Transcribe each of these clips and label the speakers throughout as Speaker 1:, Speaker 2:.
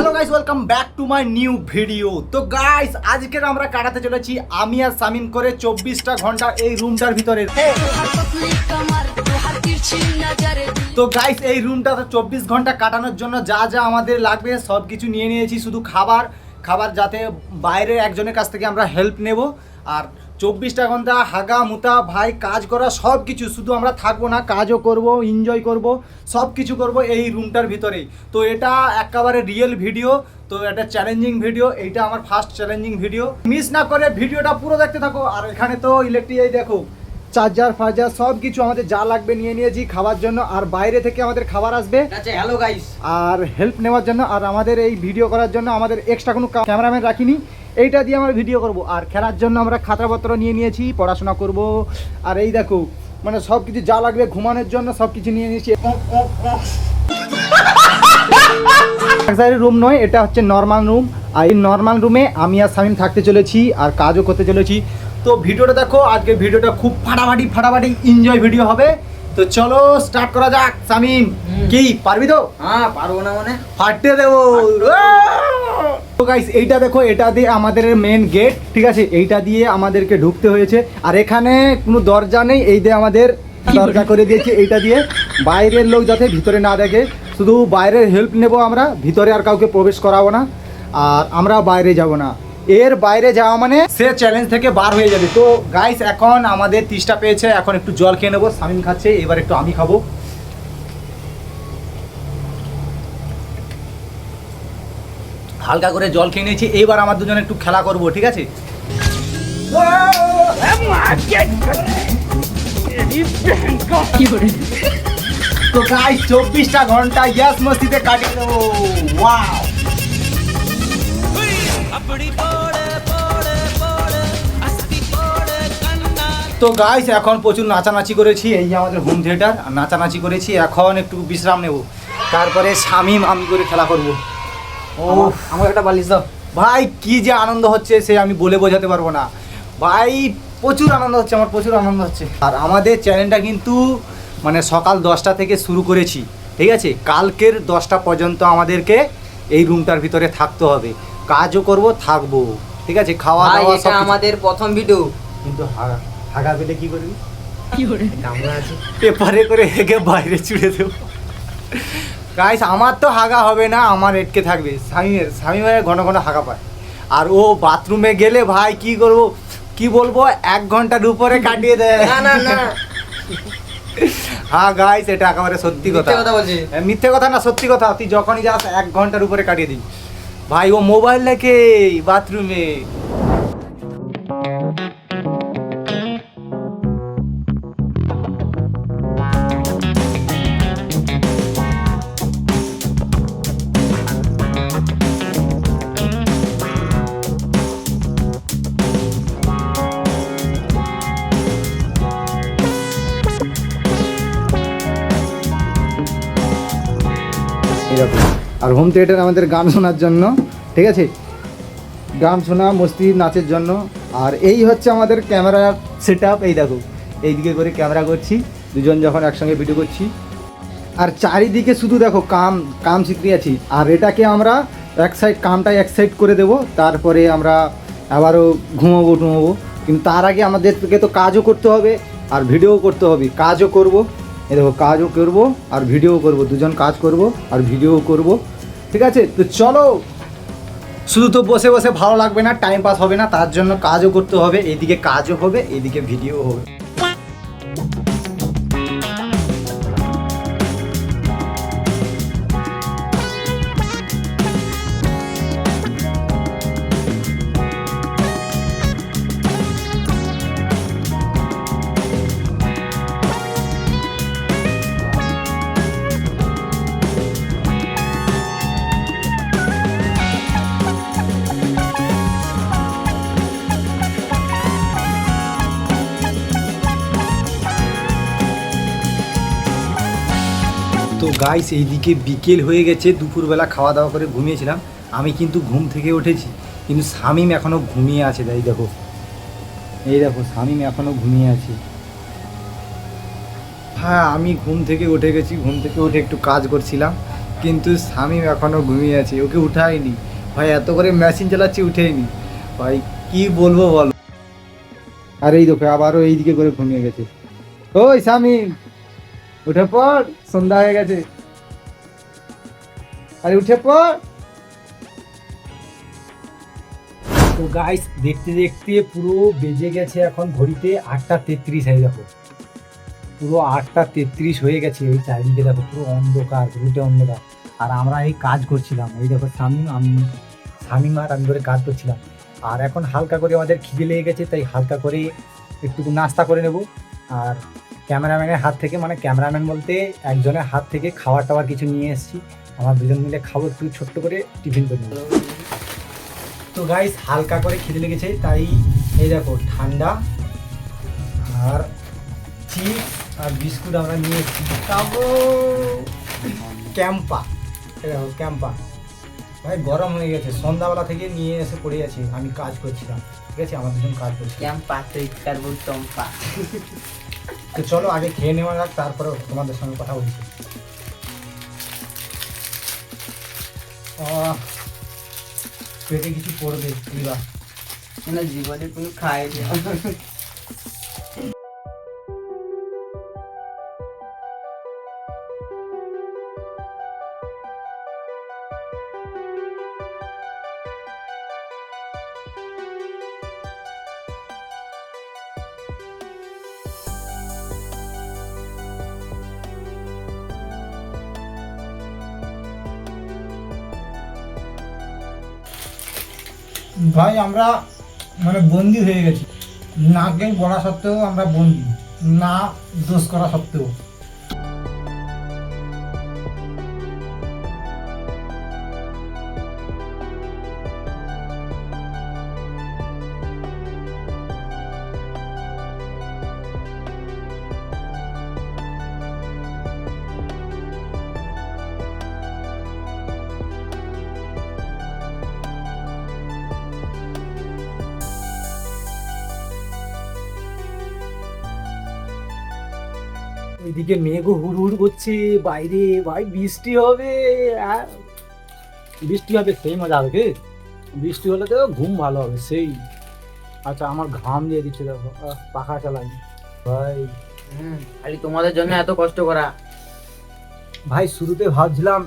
Speaker 1: Hello guys, welcome back to my new video. তো guys, আজকে আমরা কাটাতে চলেছি আমি আর সামিম করে 24টা ঘন্টা এই রুমটার ভিতরে। তো গাইস, এই রুমটা 24 ঘন্টা কাটানোর জন্য যা যা আমাদের লাগবে সব কিছু নিয়ে নিয়েছি। শুধু খাবার যাতে বাইরের একজনের কাছ থেকে আমরা হেল্প নেব। আর 24টা ঘন্টা হাগা মুতা ভাই কাজ করা সব কিছু, শুধু আমরা থাকবো না, কাজও করব, এনজয় করব, সব কিছু করব এই রুমটার ভিতরেই। তো এটা একেবারে রিয়েল ভিডিও, তো এটা চ্যালেঞ্জিং ভিডিও, এইটা আমার ফার্স্ট চ্যালেঞ্জিং ভিডিও। মিস না করে ভিডিওটা পুরো দেখতে থাকো। আর এখানে তো ইলেকট্রিক, এই দেখো চার্জার ফার্জার সব কিছু আমাদের যা লাগবে নিয়ে নিয়েছি খাবার জন্য। আর বাইরে থেকে আমাদের খাবার আসবে।
Speaker 2: আচ্ছা, হ্যালো গাইস,
Speaker 1: আর হেল্প নেওয়ার জন্য আর আমাদের এই ভিডিও করার জন্য আমাদের এক্সট্রা কোনো ক্যামেরাম্যান রাখিনি, এইটা দিয়ে আমরা ভিডিও করব। আর খেলার জন্য আমরা খাতাপত্র নিয়ে নিয়েছি, পড়াশোনা করব। আর এই দেখো মানে সব কিছু যা লাগবে ঘুমানোর জন্য সব কিছু নিয়ে নিয়েছি। রুম নয়, এটা হচ্ছে নর্মাল রুম। আর এই নর্মাল রুমে আমি আর সামিম থাকতে চলেছি আর কাজও করতে চলেছি। তো ভিডিওটা দেখো, আজকে ভিডিওটা খুব ফাটাফাটি এনজয় ভিডিও হবে। তো চলো স্টার্ট করা যাক। সামিম কি পারবি তো?
Speaker 2: হ্যাঁ পারবো না মানে
Speaker 1: ফাটতে দেবো। তো গাইস, এইটা দেখো, এটা দিয়ে আমাদের মেন গেট, ঠিক আছে? এইটা দিয়ে আমাদেরকে ঢুকতে হয়েছে। আর এখানে কোনো দরজা নেই, এই দিয়ে আমাদের দরজা করে দিয়েছে। এইটা দিয়ে বাইরের লোক যাতে ভিতরে না দেখে, শুধু বাইরের হেল্প নেব আমরা, ভিতরে আর কাউকে প্রবেশ করাবো না। আর আমরা বাইরে যাব না, এর বাইরে যাওয়া মানে সে চ্যালেঞ্জ থেকে বার হয়ে যাবে। তো গাইস, এখন আমাদের 30টা পেয়েছে, এখন একটু জল খেয়ে নেবো। সামিম খাচ্ছে, এবার একটু আমি খাবো। হালকা করে জল খেয়ে নিয়েছি, এইবার আমার দুজনে একটু খেলা করব, ঠিক আছে? তো গাইস, 24টা ঘন্টা ইয়াস মস্তিতে কাটিয়ে দেবো। ওয়াও! তো গাইস, এখন প্রচুর নাচানাচি করেছি, এই যে আমাদের হোম থিয়েটার, নাচানাচি করেছি। এখন একটু বিশ্রাম নেব, তারপরে শামিম আমি করে খেলা করব। ও
Speaker 2: আমার একটা বালিশ দাও
Speaker 1: ভাই, কি যে আনন্দ হচ্ছে সে আমি বলে বোঝাতে পারবো না ভাই। প্রচুর আনন্দ হচ্ছে, আমার প্রচুর আনন্দ হচ্ছে। আর আমাদের চ্যানেলটা কিন্তু মানে সকাল 10টা থেকে শুরু করেছি, ঠিক আছে? কালকের 10টা পর্যন্ত আমাদেরকে এই রুমটার ভিতরে থাকতে হবে, কাজও করব, থাকবো, ঠিক আছে? খাওয়া দাওয়া সব
Speaker 2: আমাদের প্রথম ভিডিও।
Speaker 1: কিন্তু হাগা পেলে কি করবি?
Speaker 2: কি করে আমরা আছি
Speaker 1: পেপারে করে হেগে বাইরে ছুড়ে দেবো। গাইস, আমার তো হাগা হবে না, আমার এটকে থাকবে। স্বামীমের ঘন ঘন হাগা পায়। আর ও বাথরুমে গেলে ভাই কি করব, কি বলবো, 1 ঘন্টার উপরে কাটিয়ে দেয়।
Speaker 2: না
Speaker 1: হ্যাঁ গাইস, এটা একেবারে সত্যি কথা।
Speaker 2: বলছি,
Speaker 1: মিথ্যে কথা না, সত্যি কথা। তুই যখনই যাস 1 ঘন্টার উপরে কাটিয়ে দিই ভাই। ও মোবাইল রেখে বাথরুমে। এরকম। আর হোম থিয়েটার আমাদের গান শোনার জন্য, ঠিক আছে? গান শোনা, মস্তি, নাচের জন্য। আর এই হচ্ছে আমাদের ক্যামেরার সেট আপ। এই দেখো, এইদিকে করে ক্যামেরা করছি, দুজন যখন একসঙ্গে ভিডিও করছি। আর চারিদিকে শুধু দেখো কাম শিখতে আছি। আর এটাকে আমরা কামটাই এক সাইড করে দেবো, তারপরে আমরা আবারও ঘুমোবো। কিন্তু তার আগে আমাদেরকে তো কাজও করতে হবে আর ভিডিও করতে হবে। কাজও করব, এই দেখো, কাজও করব আর ভিডিও করব, দুজন কাজ করব আর ভিডিও করব, ঠিক আছে? তো চলো, শুধু তো বসে বসে ভালো লাগবে না, টাইম পাস হবে না, তার জন্য কাজও করতে হবে। এইদিকে কাজও হবে, এইদিকে ভিডিও হবে। তো গাইস, এইদিকে বিকেল হয়ে গেছে, দুপুরবেলা খাওয়া দাওয়া করে ঘুমিয়েছিলাম। আমি কিন্তু ঘুম থেকে উঠেছি, কিন্তু শামিম এখনও ঘুমিয়ে আছে। তাই দেখো, এই দেখো, শামিম এখনও ঘুমিয়ে আছে। হ্যাঁ, আমি ঘুম থেকে উঠে গেছি, ঘুম থেকে উঠে একটু কাজ করছিলাম, কিন্তু শামিম এখনো ঘুমিয়ে আছে, ওকে উঠায়নি ভাই। এত করে মেশিন চালাচ্ছি, উঠেইনি ভাই, কি বলবো বল। আর এই দেখো আবারও এইদিকে করে ঘুমিয়ে গেছে। ওই শামিম, উঠে পড়, সন্ধ্যা হয়ে গেছে। আরে উঠে পড়।
Speaker 3: তো গাইস দেখতে দেখতে পুরো বেজে গেছে এখন ঘড়িতে 8:33। হয়ে দেখো পুরো 8:33 হয়ে গেছে। এই চারিদিকে দেখো পুরো অন্ধকার, রুটে অন্ধকার। আর আমরা এই কাজ করছিলাম, ওই দেখো শামিম আর আমি করে কাজ করছিলাম। আর এখন হালকা করে আমাদের খিদে লেগে গেছে, তাই হালকা করে একটু নাস্তা করে নেব। আর ক্যামেরাম্যানের হাত থেকে, মানে ক্যামেরাম্যান বলতে একজনের হাত থেকে খাবার টাবার কিছু নিয়ে এসেছি। আমরা দুজন মিলে খাবো, একটু ছোট্ট করে টিফিন করে নেবো। তো গাইস হালকা করে খিদে লেগেছে, তাই এই দেখো ঠান্ডা আর চিপস আর বিস্কুট আমরা নিয়ে এসেছি। খাবো ক্যাম্পা, এই দেখো ক্যাম্পা। ভাই গরম হয়ে গেছে, সন্ধ্যাবেলা থেকে নিয়ে এসে পড়ে আছি, আমি কাজ করছিলাম, ঠিক আছে, আমার দুজন কাজ করছি।
Speaker 2: ক্যাম্পা তুই কারবো টম্পা।
Speaker 3: তো চলো আগে খেয়ে নেওয়া যাক, তারপরে তোমাদের সঙ্গে কথা বলছি। পেটে কিছু পড়বে এবার।
Speaker 2: মানে জীবনে কোনো খাইনি।
Speaker 3: ভাই আমরা মানে বন্দি হয়ে গেছি, নাকে বলা সত্ত্বেও আমরা বন্দি, না দোষ করা সত্ত্বেও। এদিকে মেঘও হুড় করছে বাইরে, ভাই বৃষ্টি হবে। আর বৃষ্টি হবে সেই মজা হবে কি? বৃষ্টি হলে তো ঘুম ভালো হবে সেই। আচ্ছা আমার ঘাম দিয়ে দিচ্ছে দেখো, পাখা চালাই ভাই।
Speaker 2: খালি তোমাদের জন্য এত কষ্ট করা।
Speaker 3: ভাই শুরুতে ভাবছিলাম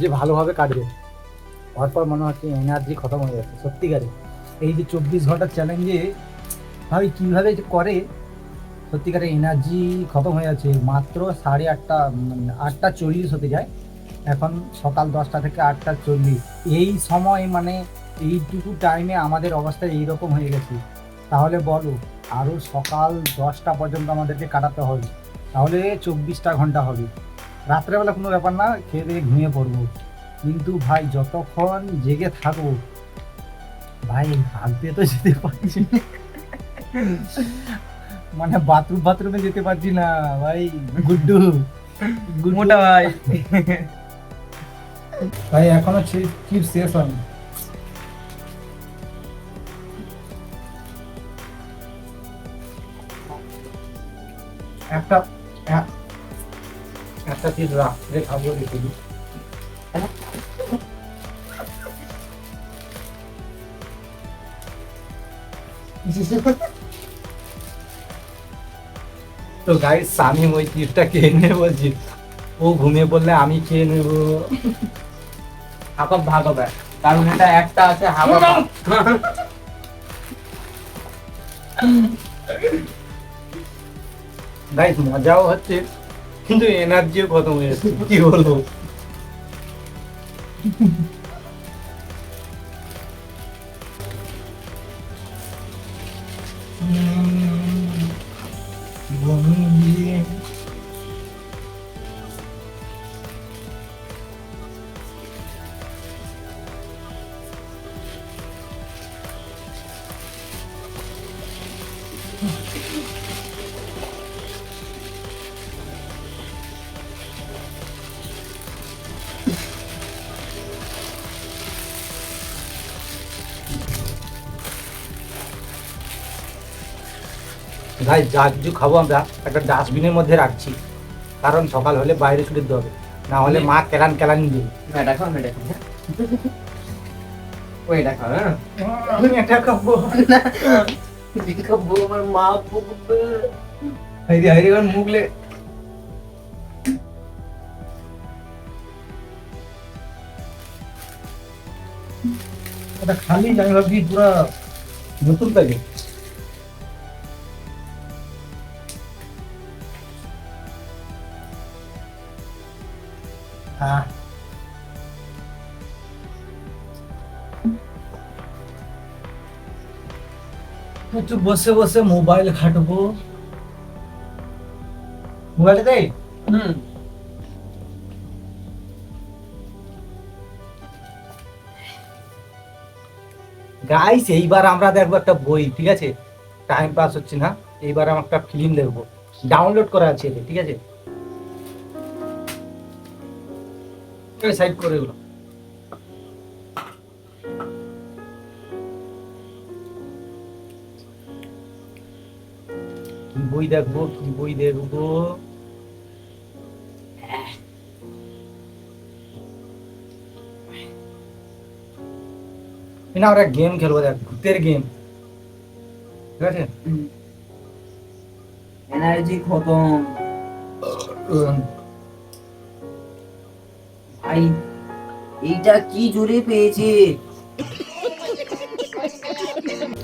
Speaker 3: যে ভালোভাবে কাটবে, তারপর মনে হচ্ছে এনার্জি খতম হয়ে যাচ্ছে সত্যিকারে। এই যে 24 ঘন্টার চ্যালেঞ্জে ভাই কীভাবে যে করে, সত্যিকারে এনার্জি খতম হয়ে যাচ্ছে। মাত্র 8:30, 8:40 হতে যায় এখন, সকাল 10টা থেকে 8:40। এই সময় মানে এইটুকু টাইমে আমাদের অবস্থা এইরকম হয়ে গেছে। তাহলে বলো আরও সকাল 10টা পর্যন্ত আমাদেরকে কাটাতে হবে, তাহলে 24টা ঘন্টা হবে। রাত্রেবেলা কোনো ব্যাপার না, খেয়ে দিয়ে ঘুমিয়ে পড়বো, কিন্তু ভাই যতক্ষণ জেগে থাকবো ভাই ভাগতে তো যেতে পারছি না। মানে বাথরুমে যেতে পারছি না ভাই। গুড্ডু
Speaker 2: মোটা ভাই।
Speaker 3: ভাই এখনো চিপস শেষ হয়নি। একটা চিপস রাত্রে খাবো রেখে দিই। তো গাইস আমি ওই চিপসটা খেয়ে নেবো বলছি, ও ঘুমিয়ে পড়লে আমি খেয়ে নেবো।
Speaker 2: হাফ ভাগ হবে, কারণ এটা একটা আছে হাফ।
Speaker 3: গাইস মজাও হচ্ছে, কিন্তু এনার্জিও খতম হয়ে যাচ্ছে, কি বলবো। গাইস যা কিছু খাবো আমরা একটা ডাস্টবিনের মধ্যে রাখছি, কারণ সকাল হলে বাইরে ছুটে দিতে হবে। না হলে মা কেলান কেলান দিবে।
Speaker 2: মেটা খাও হ্যাঁ? ওইটা খাও হ্যাঁ
Speaker 3: আমি এটা খাবো।
Speaker 2: খাবো আমার মা বকবে।
Speaker 3: হাইরে হাইরে আমার মুখলে এটা খালি আমি ভাবছি পুরা নতুন প্যাকেট। হ্যাঁ একটু বসে বসে মোবাইল ঘাটবো। মোবাইলটা দে।
Speaker 2: হুম
Speaker 3: গাইস এইবার আমরা দেখবো একটা বই, ঠিক আছে? টাইম পাস হচ্ছে না, এইবার আমরা একটা ফিল্ম দেখবো, ডাউনলোড করা আছে এটা, ঠিক আছে? সাইড করে এগুলো। কি বই দেখবো, কি বই দেখবো? না আমরা গেম খেলবো, দেখ ভূতের গেম, ঠিক আছে?
Speaker 2: এনার্জি খতম ভাই, এইটা কি জোরে পেয়েছে।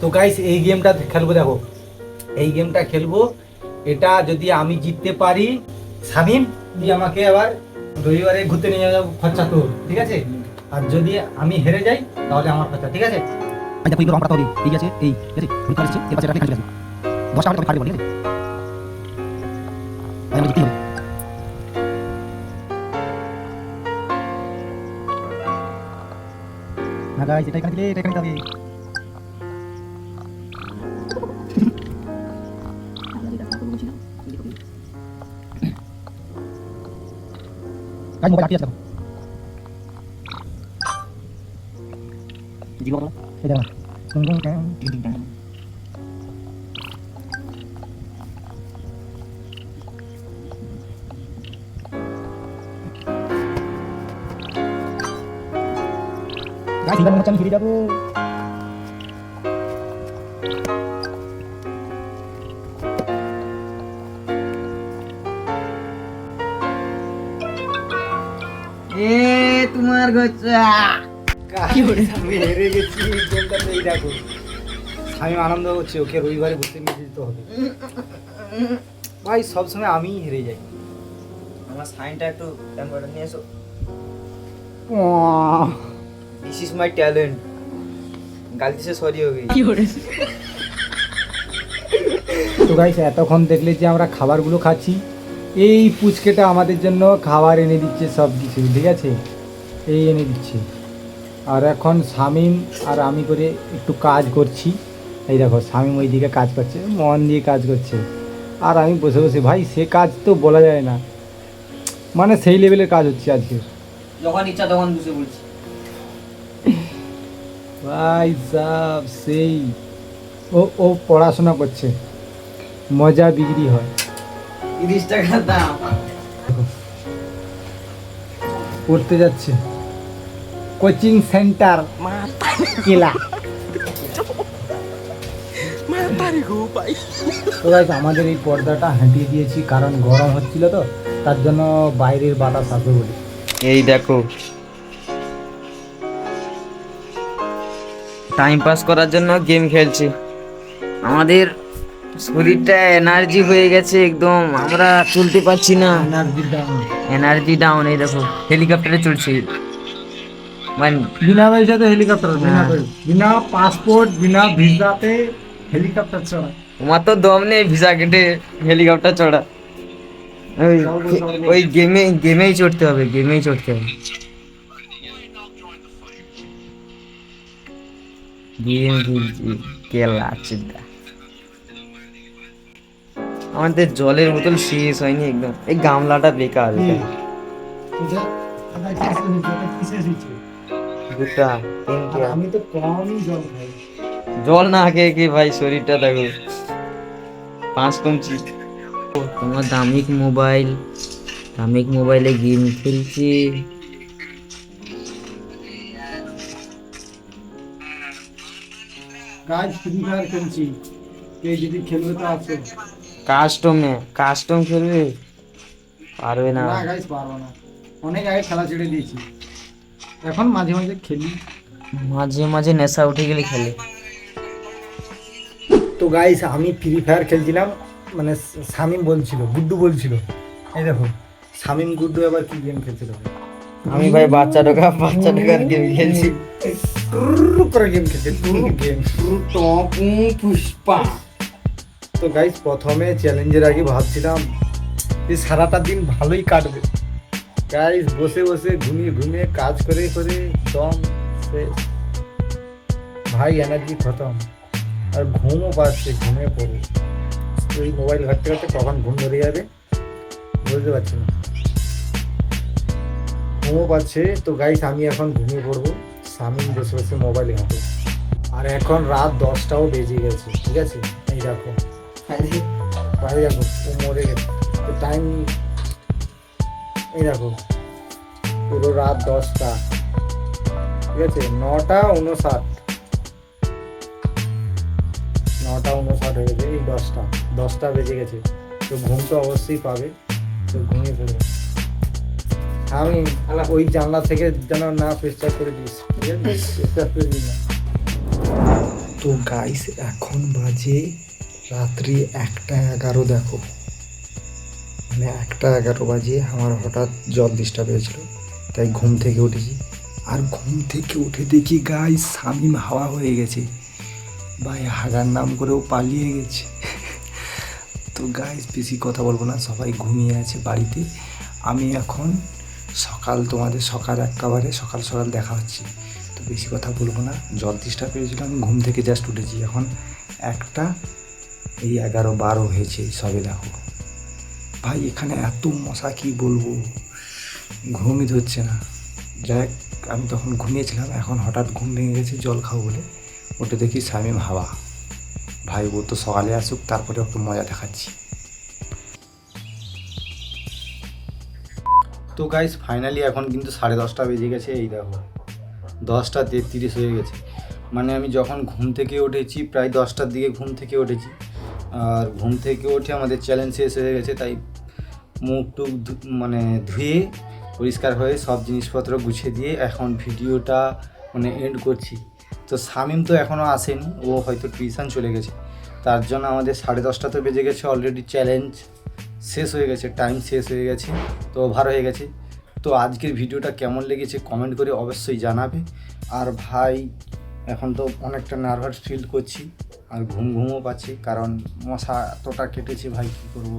Speaker 3: তো গাইস এই গেমটা খেলবো, দেখো এই গেমটা খেলবো। এটা যদি আমি জিততে পারি, শামিম তুই আমাকে আবার রবিবারে ঘুরতে নিয়ে যাবো, খরচা তো, ঠিক আছে? আর যদি আমি হেরে যাই তাহলে আমার খরচা, ঠিক আছে? দেখো এইগুলো রং করাতে হবে, এই আছে এই, ঠিক আছে? ভুল করেছি, এর পাশে রাখলে কাজ হবে 10টা আমি ফাড়ি বলি, ঠিক আছে? তাই আমি জিততে হবে। না গাইস এটা এখানে দিলে, এটা এখানে দিতে হবে। গাইস মোবাইল আটকে আছে, দেখো জিগো বলো এই দেখো গাইস এবার মনে হচ্ছে আমি ফিরে যাবো।
Speaker 2: এ তোমার গচ্চা
Speaker 3: আমি হেরে গেছি গেমটাতে, এই দেখো আমি আনন্দ হচ্ছে, ওকে রবিবারে ঘুরতে নিয়ে যেতে হবে। ভাই সবসময় আমিই হেরে যাই।
Speaker 2: আমার সাইনটা একটু ক্যামেরা নিয়ে এসো। This is my talent. गलती से सॉरी हो गई।
Speaker 3: তো গাইস এতক্ষণ দেখলে যে আমরা খাবারগুলো খাচ্ছি, এই পুচকেটা আমাদের জন্য খাবার এনে দিচ্ছে সব কিছু, ঠিক আছে? এই এনে দিচ্ছে। আর এখন শামিম আর আমি করে একটু কাজ করছি। এই দেখো শামিম ওই দিকে কাজ করছে, মন দিয়ে কাজ করছে, আর আমি বসে বসে, ভাই সে কাজ তো বলা যায় না, মানে সেই লেভেলের কাজ হচ্ছে আজকে।
Speaker 2: যখন ইচ্ছা তখন বসে বলছি
Speaker 3: ভাই সাব সেই ও পড়াশোনা করছে, মজা বিক্রি হয়।
Speaker 2: 30 টাকা দাম।
Speaker 3: পড়তে যাচ্ছে কোচিং সেন্টার কেলা। তো গাইস আমাদের এই পর্দাটা হাঁটিয়ে দিয়েছি, কারণ গরম হচ্ছিল তো, তার জন্য বাইরের বাতাস আসবে বলে।
Speaker 2: এই দেখো টাইম পাস করার জন্য গেম খেলছি, আমাদের শরীরটা এনার্জি হয়ে গেছে একদম, আমরা চলতে পারছি না, এনার্জি ডাউন। এই দেখো হেলিকপ্টারে চলছি, মানে
Speaker 3: বিনা পয়সাতে হেলিকপ্টার, বিনা পাসপোর্ট বিনা ভিসাতে হেলিকপ্টার চড়া।
Speaker 2: তোমার তো দম নেই ভিসা কেটে হেলিকপ্টার চড়া। ওই গেমেই চড়তে হবে, গেমেই চড়তে হবে। গেম খেলছি কেলা চিন্তা। আমাদের জলের বোতল শেষ হয়নি একদম, এই গামলাটা বেকার। দুটা তিনটা,
Speaker 3: আমি তো কমই জল খাই।
Speaker 2: জল না খেয়ে কি ভাই শরীরটা দেখো 5 কমছি। তোমার দামি মোবাইল আমি মোবাইলে গেম খেলছি।
Speaker 1: গাইস ফ্রি ফায়ার খেলছি, কে যদি খেলবে তো আসো।
Speaker 2: কাস্টম খেলবে? পারবে না।
Speaker 1: না গাইস পারবো না, অনেক আগে খেলা ছেড়ে দিয়েছি, এখন মাঝে মাঝে খেলি।
Speaker 2: মাঝে মাঝে নেশা উঠে গেলে খেলে।
Speaker 3: তো গাইস আমি ফ্রি ফায়ার খেলছিলাম, মানে শামিম বলছিল, গুড্ডু বলছিল, এই দেখো শামিম গুড্ডু আবার কি গেম খেলছিল।
Speaker 2: আমি ভাই বাচ্চা ঢোকার গেম খেলছি।
Speaker 3: টুরু করে গেম খেলছে, টুরু গেম।
Speaker 2: পুষ্পা।
Speaker 3: তো গাইস প্রথমে চ্যালেঞ্জের আগে ভাবছিলাম যে সারাটা দিন ভালোই কাটবে। গাইস বসে বসে ঘুমিয়ে ঘুমিয়ে কাজ করে করে দম শেষ। ভাই এনার্জি খতম, আর ঘুমও পাচ্ছে, ঘুমিয়ে পড়বে। তো এই মোবাইল ঘাটতে ঘাটতে কখন ঘুম ধরে যাবে বুঝতে পারছি না, ঘুমও পাচ্ছে। তো গাইস আমি এখন ঘুমিয়ে পড়বো, শামিম বসে বসে মোবাইল ঘাটে। আর এখন রাত 10টাও বেজে গেছে, ঠিক আছে? এই দেখো ভাই দেখো ও মরে গেছে, তো টাইম এই দেখো পুরো রাত 10টা, ঠিক আছে? 9:59 হয়ে গেছে, এই 10টা বেজে গেছে। তো ঘুম তো অবশ্যই পাবে, তো ঘুমিয়ে পড়বে। আমি ওই জানলা থেকে যেন না পেস্টার করে দিস, ঠিক আছে? পেস্টার করে দিস না। তো গাইস এখন বাজে রাত্রি 1:11, দেখো মানে 1:11 বাজে। আমার হঠাৎ জল ডিস্টার্ব হয়েছিল, তাই ঘুম থেকে উঠেছি। আর ঘুম থেকে উঠে দেখি গাইস শামিম হাওয়া হয়ে গেছে, ভাই হাগার নাম করেও পালিয়ে গেছে। তো গাইস বেশি কথা বলবো না, সবাই ঘুমিয়ে আছে বাড়িতে। আমি এখন তোমাদের একেবারে সকাল সকাল দেখা হচ্ছে, তো বেশি কথা বলবো না। জল ডিস্টার্ব পেয়েছিলাম, ঘুম থেকে জাস্ট উঠেছি, এখন 1:11-12 হয়েছে সবে। দেখো ভাই এখানে এত মশা, কি বলবো, ঘুমই ধরছে না। যাই আমি তখন ঘুমিয়েছিলাম, এখন হঠাৎ ঘুম ভেঙে গেছে জল খাবো বলে, ওটা দেখি শামিম হাওয়া। ভাই ও তো সকালে আসুক, তারপরে একটু মজা দেখাচ্ছি। তো গাইস ফাইনালি এখন কিন্তু 10:30 বেজে গেছে, এই দেখো 10:33 হয়ে গেছে। মানে আমি যখন ঘুম থেকে উঠেছি প্রায় 10টার দিকে ঘুম থেকে উঠেছি, আর ঘুম থেকে উঠে আমাদের চ্যালেঞ্জ শেষ হয়ে গেছে, তাই মুখ টুক মানে ধুয়ে পরিষ্কার হয়ে সব জিনিসপত্র গুছিয়ে দিয়ে এখন ভিডিওটা মানে এন্ড করছি। তো শামিম তো এখনও আসেনি, ও হয়তো টিউশন চলে গেছে, তার জন্য আমাদের 10:30 তো বেজে গেছে, অলরেডি চ্যালেঞ্জ শেষ হয়ে গেছে, টাইম শেষ হয়ে গেছে, তো ওভার হয়ে গেছে। তো আজকের ভিডিওটা কেমন লেগেছে কমেন্ট করে অবশ্যই জানাবে। আর ভাই এখন তো অনেকটা নার্ভাস ফিল করছি, আর ঘুমও পাচ্ছি, কারণ মশা এতটা কেটেছে ভাই কী করবো।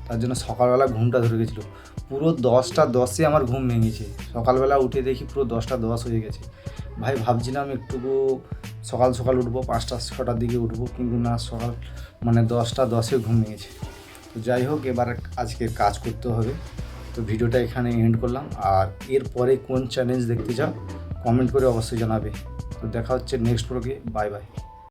Speaker 3: তার জন্য সকালবেলা ঘুমটা ধরে গেছিলো, পুরো 10:10 আমার ঘুম ভেঙেছে। সকালবেলা উঠে দেখি পুরো 10:10 হয়ে গেছে। ভাই ভাবছিলাম একটুকু সকাল সকাল উঠবো, 5টা-6টার দিকে উঠবো, কিন্তু না, সকাল মানে 10:10 ঘুম ভেঙেছে। তো যাই হোক, এবার আজকে কাজ করতে হবে। তো ভিডিওটা এখানে এন্ড করলাম, আর এরপরে কোন চ্যালেঞ্জ দেখতে চাও কমেন্ট করে অবশ্যই জানাবে। তো দেখা হচ্ছে নেক্সট ব্লগে, বাই বাই।